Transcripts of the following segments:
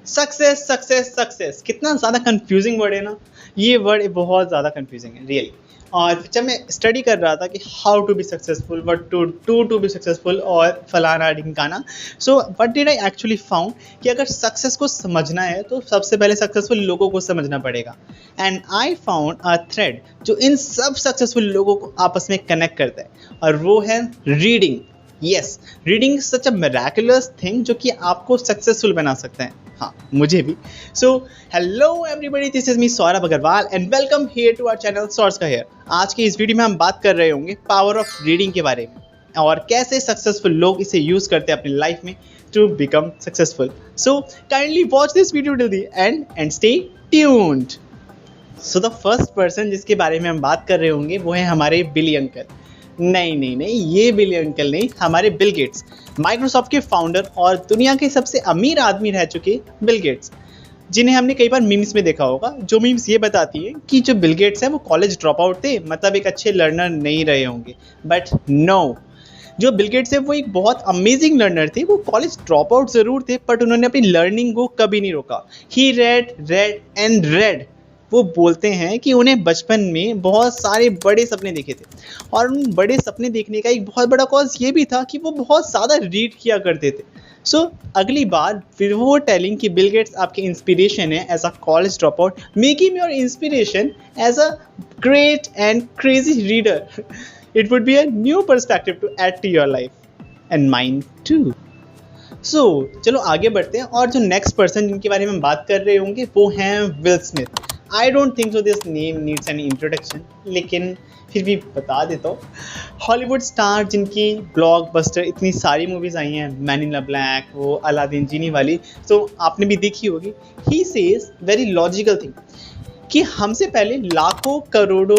Success success success कितना ज़्यादा confusing word है ना। ये वर्ड बहुत ज़्यादा कंफ्यूजिंग है रियली। और जब मैं स्टडी कर रहा था कि how to be successful, what to be successful और फलाना ढिमकाना, so what did I actually found कि अगर सक्सेस को समझना है तो सबसे पहले सक्सेसफुल लोगों को समझना पड़ेगा। And I found a thread जो इन सब सक्सेसफुल लोगों को आपस में कनेक्ट करता है, और वो है रीडिंग। यस, रीडिंग सच अ मिरेकुलस थिंग जो कि आपको सक्सेसफुल बना सकता है। हाँ, मुझे भी। So hello everybody, this is me Saurabh Agrawal and welcome here to our channel सौर्स का हेयर। आज की इस वीडियो में हम बात कर रहे होंगे पावर ऑफ रीडिंग के बारे में और कैसे सक्सेसफुल लोग इसे यूज करते हैं अपनी लाइफ में to become successful. So kindly watch this video till the end stay tuned. So the first person जिसके बारे में हम बात कर रहे होंगे वो है हमारे बिली अंकल। नहीं, ये बिली अंकल नहीं, हमारे बिल गेट्स, माइक्रोसॉफ्ट के फाउंडर और दुनिया के सबसे अमीर आदमी रह चुके बिल गेट्स, जिन्हें हमने कई बार मीम्स में देखा होगा। जो मीम्स ये बताती है कि जो बिल गेट्स हैं वो कॉलेज ड्रॉप आउट थे, मतलब एक अच्छे लर्नर नहीं रहे होंगे। बट नो, जो बिल गेट्स है वो एक बहुत अमेजिंग लर्नर थे। वो कॉलेज ड्रॉप आउट ज़रूर थे बट उन्होंने अपनी लर्निंग को कभी नहीं रोका। ही रेड एंड रेड। वो बोलते हैं कि उन्हें बचपन में बहुत सारे बड़े सपने देखे थे और उन बड़े सपने देखने का एक बहुत बड़ा कॉज ये भी था कि वो बहुत ज़्यादा रीड किया करते थे। सो अगली बार फिर वो टेलिंग कि बिल गेट्स आपके इंस्पिरेशन है as a college drop out, make him your inspiration as a great and crazy reader. It would be a new perspective to add to your life and mind too. So चलो आगे बढ़ते हैं और जो next person जिनके बारे में हम बात कर रहे होंगे वो हैं will Smith. I don't think so this name needs any introduction, लेकिन फिर भी बता देता हूँ। हॉलीवुड स्टार जिनकी ब्लॉकबस्टर इतनी सारी मूवीज़ आई हैं, मैन इन ब्लैक, वो अलादीन जीनी वाली, तो आपने भी देखी होगी। He says very logical thing कि हमसे पहले लाखों करोड़ों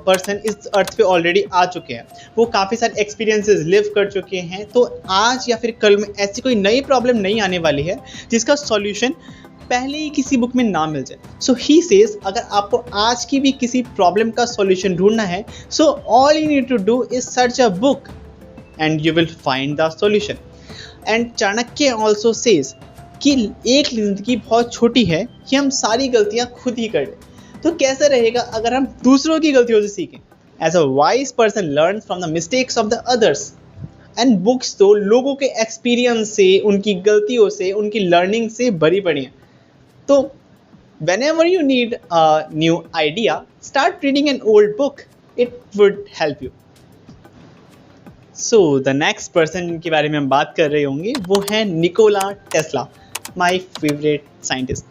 पर्सन इस अर्थ पे ऑलरेडी आ चुके हैं। वो काफ़ी सारे एक्सपीरियंसेस लिव कर चुके हैं, तो आज या फिर कल में ऐसी कोई नई प्रॉब्लम नहीं आने वाली है जिसका सॉल्यूशन पहले ही किसी बुक में ना मिल जाए। सो ही सेज अगर आपको आज की भी किसी प्रॉब्लम का सॉल्यूशन ढूंढना है, so all you need to do is search a book and you will find the solution. And Chanakya also says कि एक जिंदगी बहुत छोटी है कि हम सारी गलतियां खुद ही कर लें। तो कैसे रहेगा अगर हम दूसरों की गलतियों से सीखें? As a wise person learn from the mistakes of the others. And books तो लोगों के एक्सपीरियंस से, उनकी गलतियों से, उनकी लर्निंग से भरी पड़ी हैं। तो whenever you need a new idea, start reading an old book. It would help you. So the next person जिनके बारे में हम बात कर रहे होंगे वो है Nikola Tesla, my favorite scientist.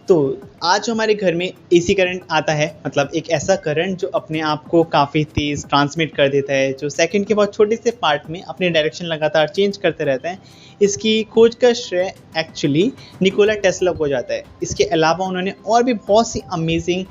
तो आज जो हमारे घर में एसी करंट आता है, मतलब एक ऐसा करंट जो अपने आप को काफ़ी तेज़ ट्रांसमिट कर देता है, जो सेकंड के बहुत छोटे से पार्ट में अपने डायरेक्शन लगातार चेंज करते रहता है, इसकी खोज का श्रेय एक्चुअली निकोला टेस्ला को जाता है। इसके अलावा उन्होंने और भी बहुत सी अमेजिंग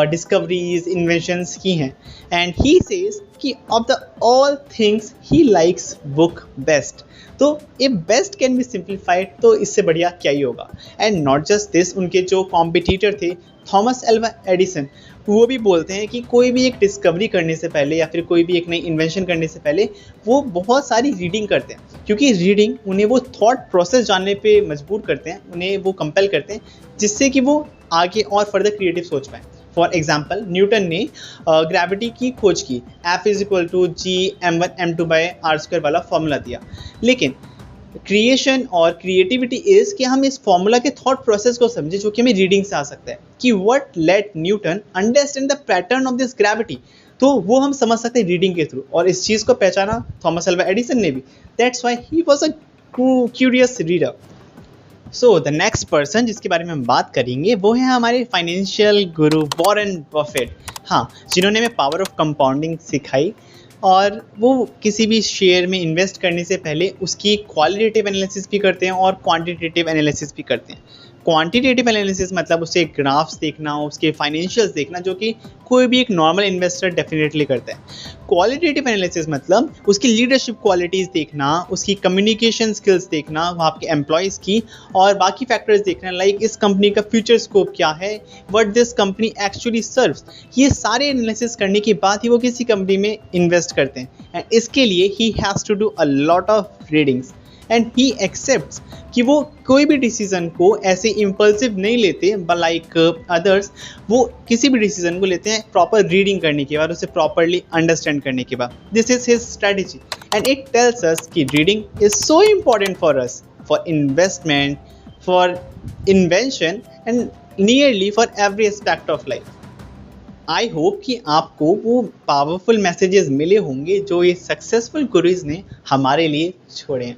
डिस्कवरीज, इन्वेंशंस की हैं। एंड ही सेज कि of the all things he likes book best. तो a best can be simplified, तो इससे बढ़िया क्या ही होगा। एंड नॉट जस्ट दिस, उनके जो कॉम्पिटिटर थे थॉमस एल्वा एडिसन, वो भी बोलते हैं कि कोई भी एक डिस्कवरी करने से पहले या फिर कोई भी एक नई इन्वेंशन करने से पहले वो बहुत सारी रीडिंग करते हैं, क्योंकि रीडिंग उन्हें वो थॉट प्रोसेस जानने पे मजबूर करते हैं, उन्हें वो कंपेल करते हैं, जिससे कि वो आगे और फर्दर क्रिएटिव सोच पाएँ। फॉर एग्जाम्पल, न्यूटन ने ग्रेविटी की खोज की, F = g(m1m2/r² वाला फॉर्मूला दिया। लेकिन क्रिएशन और क्रिएटिविटी इज कि हम इस फॉर्मूला के थॉट प्रोसेस को समझे जो कि हमें रीडिंग से आ सकता है, कि what let Newton understand the pattern of this gravity. तो वो हम समझ सकते हैं रीडिंग के थ्रू, और इस चीज़ को पहचाना थॉमस एल्वा एडिसन ने भी। That's why he was a curious reader. So the next person जिसके बारे में हम बात करेंगे वो है हमारे फाइनेंशियल गुरु वॉरेन बफेट। हाँ, जिन्होंने हमें पावर ऑफ कंपाउंडिंग सिखाई, और वो किसी भी शेयर में इन्वेस्ट करने से पहले उसकी क्वालिटेटिव एनालिसिस भी करते हैं और क्वांटिटेटिव एनालिसिस भी करते हैं। क्वांटिटेटिव एनालिसिस मतलब उसके ग्राफ्स देखना, उसके फाइनेंशियल्स देखना, जो कि कोई भी एक नॉर्मल इन्वेस्टर डेफिनेटली करता है। क्वालिटेटिव एनालिसिस मतलब उसकी लीडरशिप क्वालिटीज़ देखना, उसकी कम्युनिकेशन स्किल्स देखना, वहाँ आपके एम्प्लॉयज़ की, और बाकी फैक्टर्स देखना, लाइक इस कंपनी का फ्यूचर स्कोप क्या है, what this company actually serves. ये सारे एनालिसिस करने के बाद ही वो किसी कंपनी में इन्वेस्ट करते हैं। एंड इसके लिए he has to do a lot of readings. And he accepts कि वो कोई भी डिसीजन को ऐसे इम्पल्सिव नहीं लेते, लाइक अदर्स। वो किसी भी डिसीजन को लेते हैं प्रॉपर रीडिंग करने के बाद, उसे प्रॉपरली अंडरस्टैंड करने के बाद। This is his strategy and it tells us कि reading is so important for us, for investment, for invention and nearly for every aspect of life. I hope कि आपको वो पावरफुल मैसेजेस मिले होंगे जो ये सक्सेसफुल गुरुज ने हमारे लिए छोड़े हैं,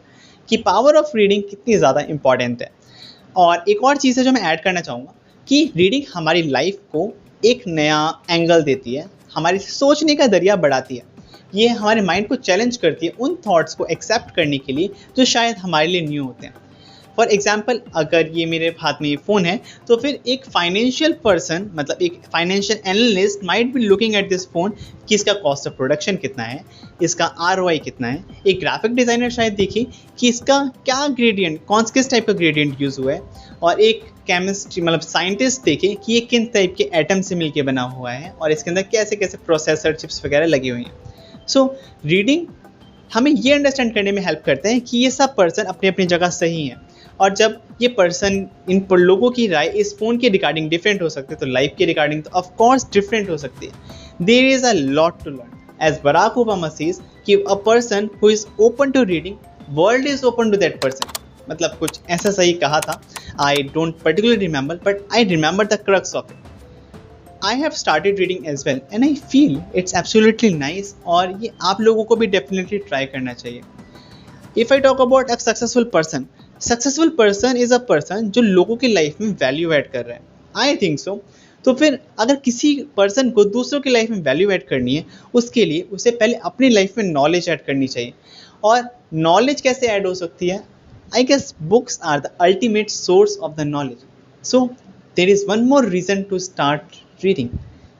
कि पावर ऑफ रीडिंग कितनी ज़्यादा इम्पॉर्टेंट है। और एक और चीज़ है जो मैं ऐड करना चाहूँगा कि रीडिंग हमारी लाइफ को एक नया एंगल देती है, हमारी सोचने का दरिया बढ़ाती है। ये हमारे माइंड को चैलेंज करती है उन थॉट्स को एक्सेप्ट करने के लिए जो शायद हमारे लिए न्यू होते हैं। फॉर एग्जाम्पल, अगर ये मेरे हाथ में ये फ़ोन है तो फिर एक फाइनेंशियल पर्सन, मतलब एक financial analyst might be looking at this phone कि इसका कॉस्ट ऑफ प्रोडक्शन कितना है, इसका ROI कितना है। एक ग्राफिक डिज़ाइनर शायद देखे कि इसका क्या ग्रेडियंट, किस टाइप का ग्रेडियंट यूज़ हुआ है। और एक केमिस्ट्री मतलब साइंटिस्ट देखे कि ये किन टाइप के एटम से मिलके बना हुआ है और इसके अंदर कैसे कैसे प्रोसेसर चिप्स वगैरह लगी हुई हैं। सो रीडिंग हमें ये अंडरस्टैंड करने में हेल्प करते हैं कि ये सब पर्सन अपनी अपनी जगह सही हैं। और जब ये पर्सन, इन लोगों की राय इस फ़ोन के रिगार्डिंग डिफरेंट हो सकती है, तो लाइफ के रिगार्डिंग तो ऑफ कोर्स डिफरेंट हो सकती है। There is a lot to learn, as Barack Obama says कि a person who is open to reading, world is open to that person. मतलब कुछ ऐसा सही कहा था, I don't particularly remember, but I remember the crux of it. I have started reading as well and I feel it's absolutely nice, और ये आप लोगों को भी डेफिनेटली ट्राई करना चाहिए। If I talk about a successful person is a person जो लोगों की लाइफ में वैल्यू ऐड कर रहा है। I think so. तो फिर अगर किसी पर्सन को दूसरों की लाइफ में वैल्यू ऐड करनी है, उसके लिए उसे पहले अपनी लाइफ में नॉलेज ऐड करनी चाहिए। और नॉलेज कैसे ऐड हो सकती है? I guess books are the ultimate source of the knowledge. So there is one more reason to start reading,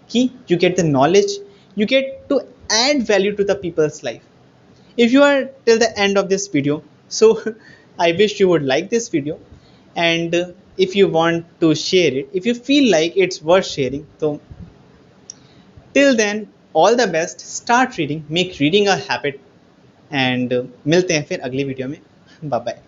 कि you get the knowledge, you get to add value to the people's life. If you are till the end of this video, so I wish you would like this video, and if you want to share it, if you feel like it's worth sharing, so till then all the best, start reading, make reading a habit, and मिलते हैं फिर अगली video में। Bye bye.